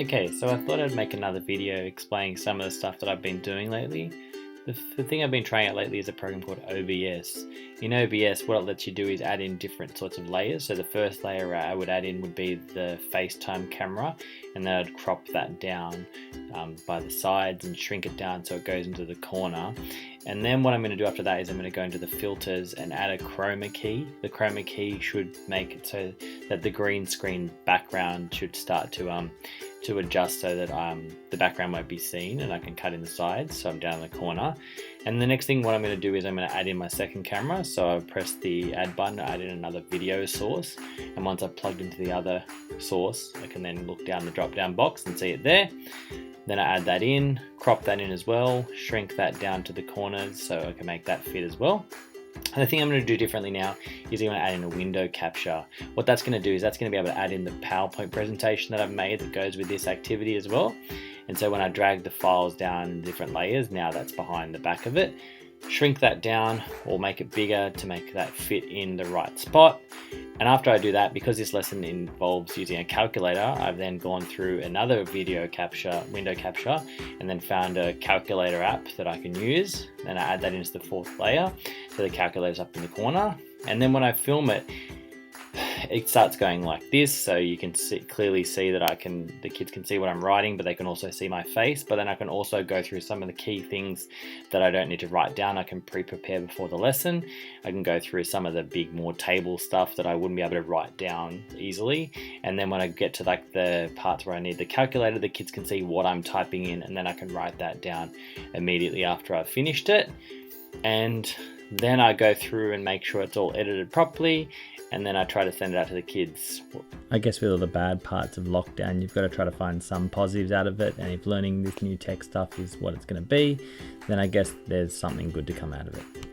Okay, so I thought I'd make another video explaining some of the stuff that I've been doing lately. The thing I've been trying out lately is a program called OBS. In OBS, what it lets you do is add in different sorts of layers. So the first layer I would add in would be the FaceTime camera, and then I'd crop that down by the sides and shrink it down so it goes into the corner. And then what I'm going to do after that is I'm going to go into the filters and add a chroma key. The chroma key should make it so that the green screen background should start to adjust so that the background won't be seen, and I can cut in the sides so I'm down in the corner. And the next thing what I'm going to do is I'm going to add in my second camera. So I'll press the add button, add in another video source, and once I've plugged into the other source I can then look down the drop down box and see it there. Then I add that in, crop that in as well, shrink that down to the corners so I can make that fit as well. And the thing I'm going to do differently now is I'm going to add in a window capture. What that's going to do is that's going to be able to add in the PowerPoint presentation that I've made that goes with this activity as well. And so when I drag the files down in different layers, now that's behind the back of it. Shrink that down or make it bigger to make that fit in the right spot. And after I do that, because this lesson involves using a calculator, I've then gone through another window capture, and then found a calculator app that I can use. Then I add that into the fourth layer, so the calculator's up in the corner. And then when I film it, it starts going like this, so you can clearly see that the kids can see what I'm writing, but they can also see my face. But then I can also go through some of the key things that I don't need to write down. I can pre-prepare before the lesson. I can go through some of the big, more table stuff that I wouldn't be able to write down easily. And then when I get to like the parts where I need the calculator, the kids can see what I'm typing in, and then I can write that down immediately after I've finished it. And then I go through and make sure it's all edited properly, and then I try to send it out to the kids. I guess with all the bad parts of lockdown, you've got to try to find some positives out of it, and if learning this new tech stuff is what it's going to be, then I guess there's something good to come out of it.